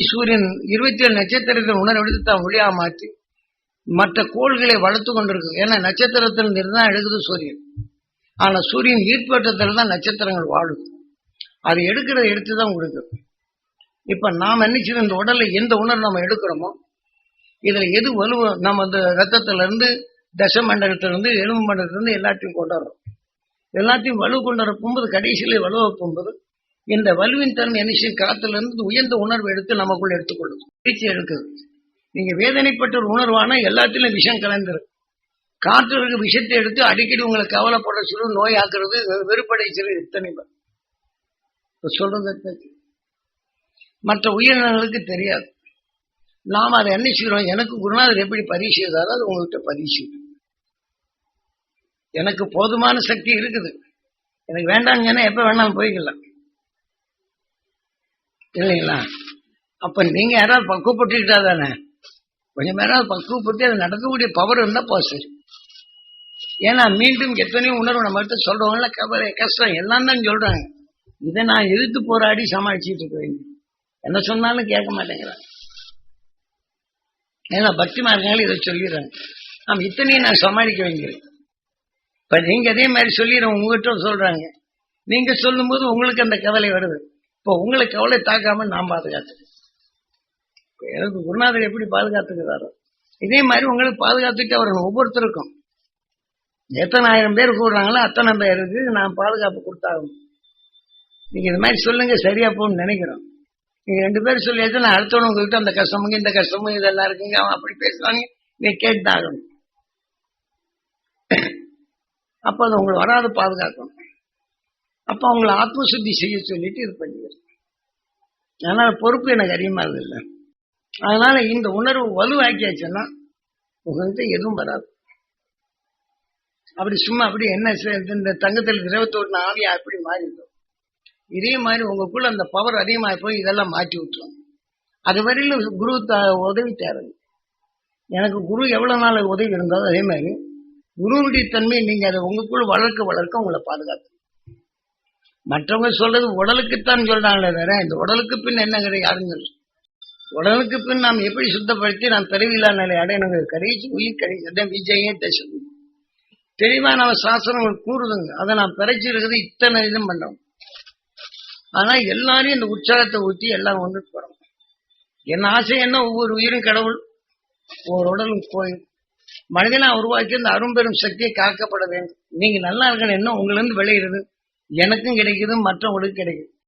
சூரியன் 27 நட்சத்திரத்தின் உணர்வெடுத்து தான் ஒளியா மாற்றி மற்ற கோள்களை வளர்த்து கொண்டிருக்கு. ஏன்னா நட்சத்திரத்தில் தான் எடுக்குது சூரியன். ஆனா சூரியன் ஈர்ப்பேற்றத்தில் தான் நட்சத்திரங்கள் வாழுது. அது எடுக்கிறத எடுத்துதான் கொடுக்குது. இப்ப நாம் நினைச்சது இந்த உடல்ல எந்த உணர்வு நம்ம எடுக்கிறோமோ இதுல எது வலுவ நம்ம அந்த ரத்தத்துல இருந்து தசமண்டலத்திலிருந்து எலும்பு மண்டலத்திலிருந்து எல்லாத்தையும் கொண்டாடுறோம். எல்லாத்தையும் வலு கொண்டாட போகும்போது கடைசியில வலுவ போகும்போது இந்த வலுவின் தன்மை என்ன காத்துல இருந்து உயர்ந்த உணர்வு எடுத்து நமக்குள்ள எடுத்துக்கொள்ளுது. வீழ்ச்சி எடுக்குது. நீங்க வேதனைப்பட்ட ஒரு உணர்வான எல்லாத்திலும் விஷம் கலந்துரு. காற்று இருக்க விஷத்தை எடுத்து அடிக்கடி உங்களை கவலைப்பட சொல்லு, நோய் ஆக்குறது, வெறுப்படை சொல்லு. எத்தனை சொல்றது மற்ற உயிரினங்களுக்கு தெரியாது. நாம் அதை என்ன செய்யறோம்? எனக்கு குருநாதர் எப்படி பரிசு செய்தாரோ அது உங்ககிட்ட பரிசு. எனக்கு போதுமான சக்தி இருக்குது, எனக்கு வேண்டாம் எப்ப வேணாலும் போய்க்கலாம் இல்லைங்களா? அப்ப நீங்க யாராவது பக்குவப்பட்டுக்கிட்டா தானே, கொஞ்சம் நேரம் பக்குவப்பட்டு அதை நடக்கக்கூடிய பவர் இருந்தா போச்சு. ஏன்னா மீண்டும் எத்தனையோ உணர்வு நம்ம கிட்ட சொல்றவங்கள கவலை கஷ்டம் எல்லாம் தான் சொல்றாங்க. இதை நான் எதிர்த்து போராடி சமாளிச்சுட்டு இருக்கேன். என்ன சொன்னாலும் கேட்க மாட்டேங்கிறாங்க. ஏன்னா பக்தி மார்க்கங்கள் இதை சொல்லிடுறாங்க. நாம் இத்தனையும் நான் சமாளிக்க வைக்கிறேன். இப்ப நீங்க அதே மாதிரி சொல்லிடுறோம், உங்ககிட்ட சொல்றாங்க. நீங்க சொல்லும் போது உங்களுக்கு அந்த கவலை வருது. இப்போ உங்களுக்கு கவலை தாக்காம நான் பாதுகாத்துக்கிறேன். எனக்கு குருநாதர் எப்படி பாதுகாத்துக்கிறாரோ இதே மாதிரி உங்களுக்கு பாதுகாத்துட்டு அவர்கள் ஒவ்வொருத்தருக்கும் எத்தனை ஆயிரம் பேர் கூடுறாங்களோ அத்தனை பேருக்கு நான் பாதுகாப்பு கொடுத்தாகணும். நீங்க இது மாதிரி சொல்லுங்க, சரியா போகணும்னு நினைக்கிறோம். நீங்க 2 பேரும் சொல்லியாச்சு, நான் அடுத்தவங்க உங்ககிட்ட அந்த கஷ்டமுங்க இந்த கஷ்டமும் இதெல்லாம் இருக்குங்க அவன் அப்படி பேசுவாங்க, நீ கேட்டாகணும். அப்ப அது உங்களுக்கு வராது பாதுகாக்கணும். அப்ப அவங்களை ஆத்ம சுத்தி செய்ய சொல்லிட்டு இது பண்ணிக்கிறேன். அதனால பொறுப்பு எனக்கு அதிகமா இல்லை. அதனால இந்த உணர்வு வலுவாக்கியாச்சுன்னா உங்ககிட்ட எதுவும் வராது. அப்படி சும்மா அப்படி என்ன இந்த தங்கத்தில் 21 ஆவியா அப்படி மாறிடும். இதே மாதிரி உங்களுக்குள்ள அந்த பவர் அதிகமாக போய் இதெல்லாம் மாற்றி விட்டுரும். அது வரையிலும் குரு உதவி தேவை. எனக்கு குரு எவ்வளவு நாள் உதவி இருந்தாலும் அதே மாதிரி குருவுடைய தன்மை நீங்க அதை உங்களுக்குள்ள வளர்க்க உங்களை பாதுகாத்து. மற்றவங்க சொல்றது உடலுக்குத்தான் சொல்றாங்களே வேற இந்த உடலுக்கு பின் என்ன கிடையாது யாரும் சொல்ற. உடலுக்கு பின் நாம் எப்படி சுத்தப்படுத்தி நாம் பிறவில்லா நிலை அடையணுங்க. கடைசி உயிர் கடைசி விஜயே தசை தெளிவா நம்ம சாஸ்திரங்கள் கூறுதுங்க. அதை நான் பிறச்சிருக்கிறது இத்தனை இதுவும் பண்றோம். ஆனா எல்லாரையும் இந்த உற்சாகத்தை ஊற்றி எல்லாம் ஒன்று போறோம். என் ஆசை என்ன, ஒவ்வொரு உயிரும் கடவுள், ஒவ்வொரு உடலும் கோயில். மனிதனா உருவாக்கி இந்த அரும்பெரும் சக்தியை காக்கப்பட வேண்டும். நீங்க நல்லா இருக்கணும். என்ன உங்களை இருந்து விளையிறது எனக்கும் கிடைக்குது, மற்றவங்களுக்கு கிடைக்குது.